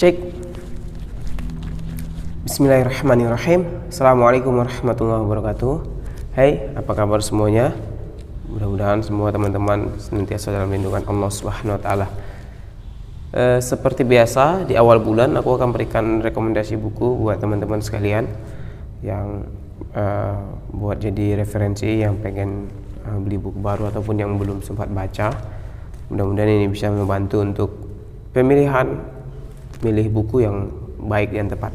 Cek. Bismillahirrahmanirrahim. Assalamualaikum warahmatullahi wabarakatuh. Hai, apa kabar semuanya? Mudah-mudahan semua teman-teman senantiasa dalam lindungan Allah Subhanahu wa taala. Seperti biasa di awal bulan aku akan berikan rekomendasi buku buat teman-teman sekalian yang buat jadi referensi yang pengen beli buku baru ataupun yang belum sempat baca. Mudah-mudahan ini bisa membantu untuk milih buku yang baik dan tepat.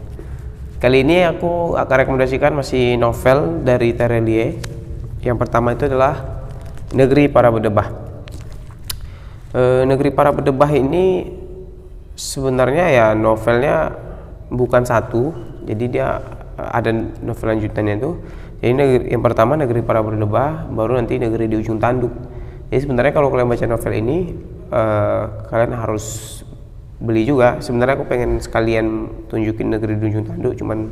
Kali ini aku akan rekomendasikan masih novel dari Terelie. Yang pertama itu adalah Negeri Para Berdebah. Negeri Para Berdebah ini sebenarnya ya novelnya bukan satu, jadi dia ada novel lanjutannya itu. Jadi yang pertama Negeri Para Berdebah, baru nanti Negeri di Ujung Tanduk. Jadi sebenarnya kalau kalian baca novel ini kalian harus beli juga. Sebenarnya aku pengen sekalian tunjukin Negeri di Ujung Tanduk, cuman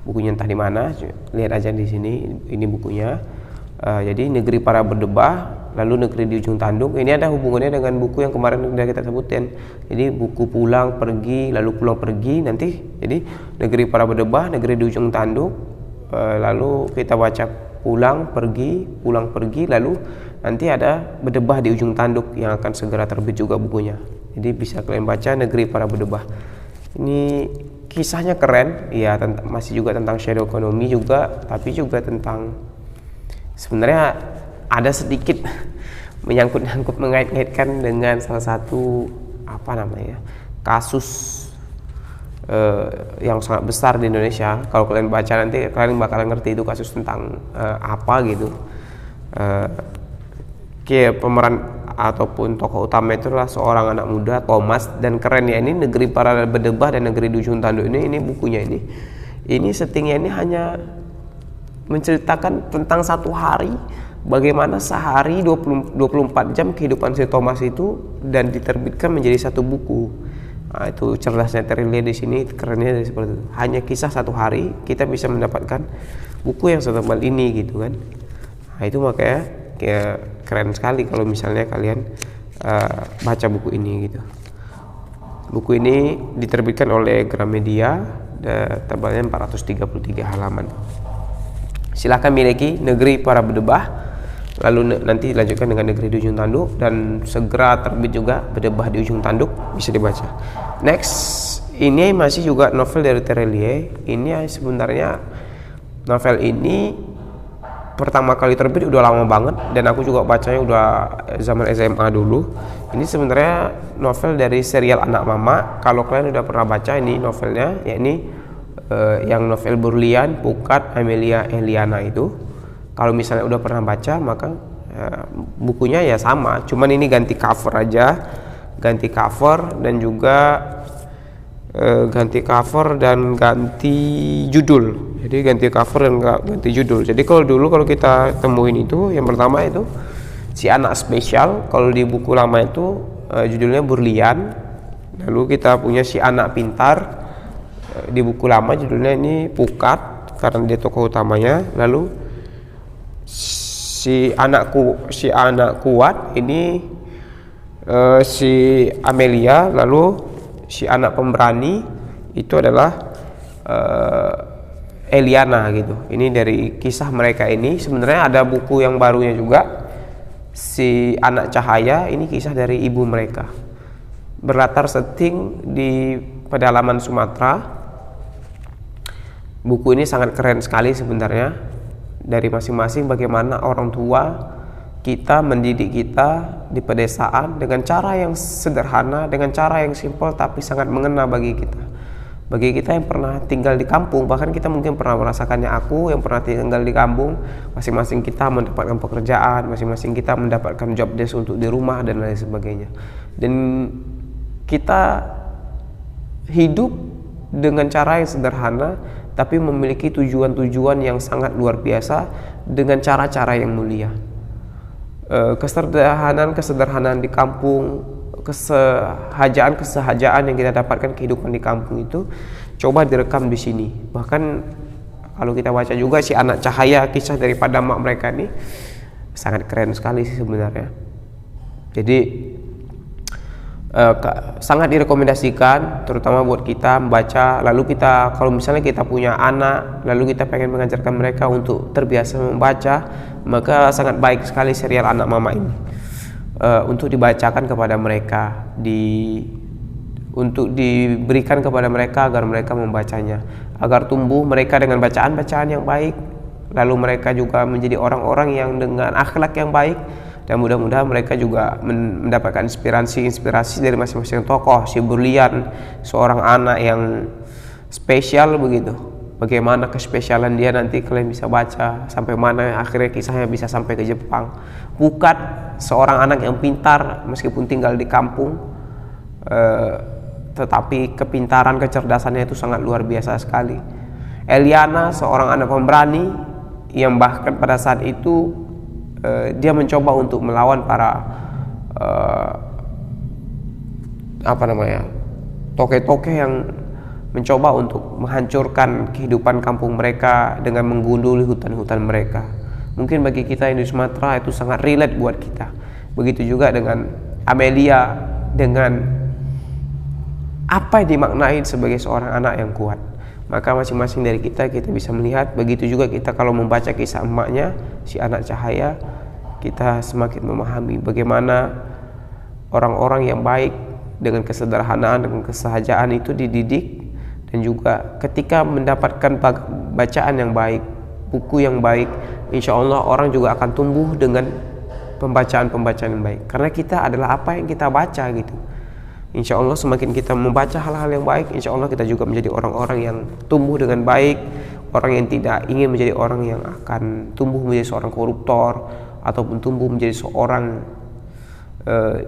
bukunya entah di mana. Lihat aja di sini, ini bukunya. Jadi Negeri Para Berdebah, lalu Negeri di Ujung Tanduk. Ini ada hubungannya dengan buku yang kemarin sudah kita sebutin. Jadi buku Pulang Pergi, lalu Pulang Pergi nanti. Jadi Negeri Para Berdebah, Negeri di Ujung Tanduk, lalu kita baca Pulang Pergi, lalu nanti ada Berdebah di Ujung Tanduk yang akan segera terbit juga bukunya. Jadi bisa kalian baca Negeri Para Berdebah. Ini kisahnya keren, ya masih juga tentang shadow economy juga, tapi juga tentang sebenarnya ada sedikit menyangkut-nyangkut mengait-ngaitkan dengan salah satu kasus yang sangat besar di Indonesia. Kalau kalian baca nanti kalian bakalan ngerti itu kasus tentang apa gitu. Kayak pemeran ataupun tokoh utama itu adalah seorang anak muda, Thomas, dan keren ya, ini Negeri Para Berdebah dan Negeri di Ujung Tanduk ini bukunya ini settingnya ini hanya menceritakan tentang satu hari, bagaimana sehari 24 jam kehidupan si Thomas itu, dan diterbitkan menjadi satu buku. Nah, itu cerdasnya Terelie di sini, kerennya seperti itu. Hanya kisah satu hari kita bisa mendapatkan buku yang setebal ini gitu kan. Nah, itu makanya kayak keren sekali kalau misalnya kalian baca buku ini gitu. Buku ini diterbitkan oleh Gramedia, tebalnya 433 halaman. Silahkan miliki Negeri Para Berdebah, lalu nanti dilanjutkan dengan Negeri di Ujung Tanduk, dan segera terbit juga Berdebah di Ujung Tanduk, bisa dibaca. Next, ini masih juga novel dari Terelie. Ini sebenarnya novel ini pertama kali terbit udah lama banget, dan aku juga bacanya udah zaman SMA dulu. Ini sebenarnya novel dari serial Anak Mama. Kalau kalian udah pernah baca ini novelnya, yakni yang novel Berlian, Pukat, Amelia Eliana itu. Kalau misalnya udah pernah baca, maka bukunya ya sama, cuman ini ganti cover aja, ganti cover dan juga ganti judul. Jadi ganti cover dan ganti judul. Jadi kalau kita temuin itu, yang pertama itu Si Anak Spesial. Kalau di buku lama itu judulnya Berlian. Lalu kita punya Si Anak Pintar. Di buku lama judulnya ini Pukat karena dia tokoh utamanya. Lalu si anak kuat ini si Amelia. Lalu Si Anak Pemberani itu adalah Eliana gitu. Ini dari kisah mereka ini. Sebenarnya ada buku yang barunya juga, Si Anak Cahaya. Ini kisah dari ibu mereka. Berlatar setting di pedalaman Sumatera. Buku ini sangat keren sekali sebenarnya. Dari masing-masing bagaimana orang tua kita mendidik kita di pedesaan dengan cara yang sederhana, dengan cara yang simpel tapi sangat mengena bagi kita. Bagi kita yang pernah tinggal di kampung, bahkan kita mungkin pernah merasakannya, aku yang pernah tinggal di kampung, masing-masing kita mendapatkan pekerjaan, masing-masing kita mendapatkan job desk untuk di rumah dan lain sebagainya. Dan kita hidup dengan cara yang sederhana tapi memiliki tujuan-tujuan yang sangat luar biasa dengan cara-cara yang mulia. Kesederhanaan di kampung, kesehajaan yang kita dapatkan kehidupan di kampung itu coba direkam di sini. Bahkan kalau kita baca juga Si Anak Cahaya, kisah daripada mak mereka ini sangat keren sekali sih sebenarnya. Jadi sangat direkomendasikan, terutama buat kita membaca. Lalu kita, kalau misalnya kita punya anak, lalu kita pengen mengajarkan mereka untuk terbiasa membaca, maka sangat baik sekali serial Anak Mama ini untuk dibacakan kepada mereka, untuk diberikan kepada mereka agar mereka membacanya, agar tumbuh mereka dengan bacaan-bacaan yang baik, lalu mereka juga menjadi orang-orang yang dengan akhlak yang baik. Dan mudah-mudahan mereka juga mendapatkan inspirasi dari masing-masing tokoh. Si Berlian, seorang anak yang spesial begitu. Bagaimana kespesialan dia nanti kalian bisa baca sampai mana akhirnya kisahnya bisa sampai ke Jepang. Bukan seorang anak yang pintar meskipun tinggal di kampung, tetapi kepintaran, kecerdasannya itu sangat luar biasa sekali. Eliana, seorang anak pemberani yang bahkan pada saat itu dia mencoba untuk melawan para toke-toke yang mencoba untuk menghancurkan kehidupan kampung mereka dengan menggunduli hutan-hutan mereka. Mungkin bagi kita yang di Sumatera itu sangat relate buat kita. Begitu juga dengan Amelia, dengan apa yang dimaknai sebagai seorang anak yang kuat. Maka masing-masing dari kita bisa melihat. Begitu juga kita kalau membaca kisah emaknya, si anak cahaya, kita semakin memahami bagaimana orang-orang yang baik dengan kesederhanaan, dengan kesahajaan itu dididik. Dan juga ketika mendapatkan bacaan yang baik, buku yang baik, insya Allah orang juga akan tumbuh dengan pembacaan-pembacaan yang baik. Karena kita adalah apa yang kita baca gitu. Insya Allah semakin kita membaca hal-hal yang baik, insya Allah kita juga menjadi orang-orang yang tumbuh dengan baik. Orang yang tidak ingin menjadi orang yang akan tumbuh menjadi seorang koruptor, ataupun tumbuh menjadi seorang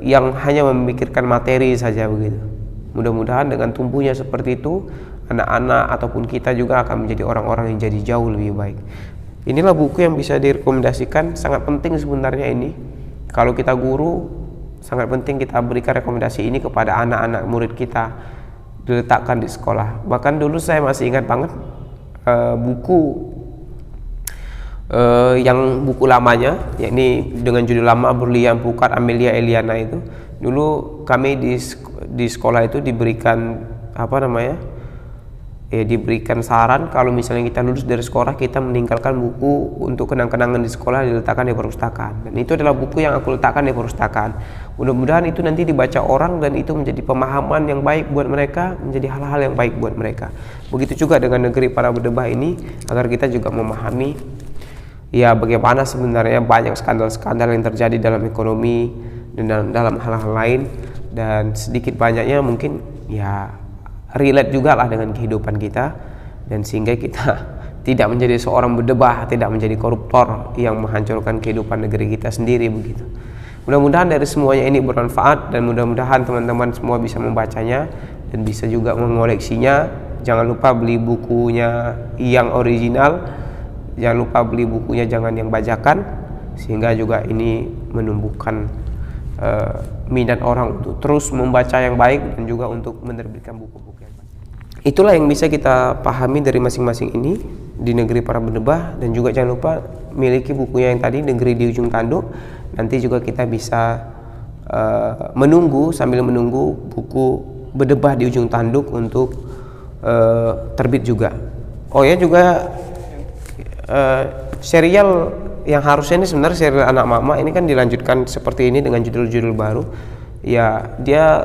yang hanya memikirkan materi saja begitu. Mudah-mudahan dengan tumbuhnya seperti itu, anak-anak ataupun kita juga akan menjadi orang-orang yang jadi jauh lebih baik. Inilah buku yang bisa direkomendasikan, sangat penting sebenarnya ini. Kalau kita guru, sangat penting kita berikan rekomendasi ini kepada anak-anak murid kita, diletakkan di sekolah. Bahkan dulu saya masih ingat banget buku yang buku lamanya, yakni dengan judul lama Berlian, Pukat, Amelia, Eliana itu. Dulu kami di sekolah itu diberikan diberikan saran kalau misalnya kita lulus dari sekolah, kita meninggalkan buku untuk kenang-kenangan di sekolah, diletakkan di perpustakaan. Dan itu adalah buku yang aku letakkan di perpustakaan. Mudah-mudahan itu nanti dibaca orang dan itu menjadi pemahaman yang baik buat mereka, menjadi hal-hal yang baik buat mereka. Begitu juga dengan negeri para berdebah ini, agar kita juga memahami ya bagaimana sebenarnya banyak skandal-skandal yang terjadi dalam ekonomi dan dalam hal-hal lain, dan sedikit banyaknya mungkin ya relate juga lah dengan kehidupan kita, dan sehingga kita tidak menjadi seorang berdebah, tidak menjadi koruptor yang menghancurkan kehidupan negeri kita sendiri begitu. Mudah-mudahan dari semuanya ini bermanfaat, dan mudah-mudahan teman-teman semua bisa membacanya dan bisa juga mengoleksinya. Jangan lupa beli bukunya yang original, jangan lupa beli bukunya jangan yang bajakan, sehingga juga ini menumbuhkan minat orang untuk terus membaca yang baik dan juga untuk menerbitkan buku-buku yang baik. Itulah yang bisa kita pahami dari masing-masing ini di negeri para berdebah. Dan juga jangan lupa miliki bukunya yang tadi, Negeri di Ujung Tanduk. Nanti juga kita bisa sambil menunggu buku Berdebah di Ujung Tanduk untuk terbit juga. Oh ya, juga serial yang harusnya ini sebenarnya serial Anak Mama ini kan dilanjutkan seperti ini dengan judul-judul baru. Ya, dia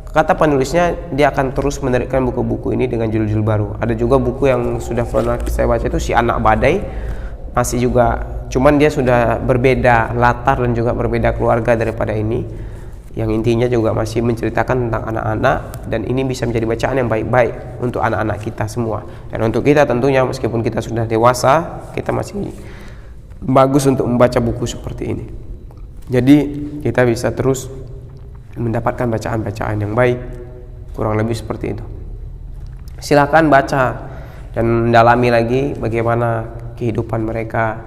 kata penulisnya dia akan terus menerbitkan buku-buku ini dengan judul-judul baru. Ada juga buku yang sudah pernah saya baca itu Si Anak Badai, masih juga, cuman dia sudah berbeda latar dan juga berbeda keluarga daripada ini. Yang intinya juga masih menceritakan tentang anak-anak, dan ini bisa menjadi bacaan yang baik-baik untuk anak-anak kita semua. Dan untuk kita tentunya meskipun kita sudah dewasa, kita masih bagus untuk membaca buku seperti ini. Jadi kita bisa terus mendapatkan bacaan-bacaan yang baik, kurang lebih seperti itu. Silakan baca dan mendalami lagi bagaimana kehidupan mereka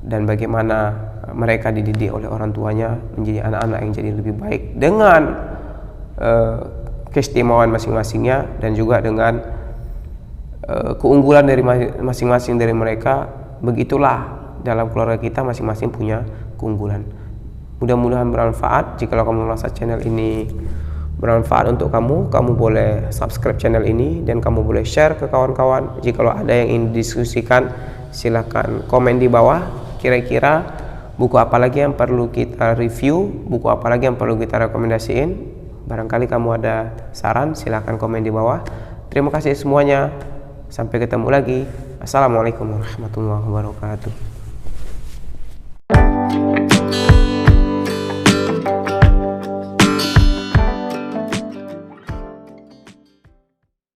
dan bagaimana mereka dididik oleh orang tuanya menjadi anak-anak yang jadi lebih baik dengan keistimewaan masing-masingnya, dan juga dengan keunggulan dari masing-masing dari mereka. Begitulah dalam keluarga kita masing-masing punya keunggulan. Mudah-mudahan bermanfaat. Jika kamu merasa channel ini bermanfaat untuk kamu, kamu boleh subscribe channel ini dan kamu boleh share ke kawan-kawan. Jika ada yang ingin didiskusikan, silahkan komen di bawah. Kira-kira buku apa lagi yang perlu kita review, buku apa lagi yang perlu kita rekomendasiin. Barangkali kamu ada saran, silahkan komen di bawah. Terima kasih semuanya. Sampai ketemu lagi. Assalamualaikum warahmatullahi wabarakatuh.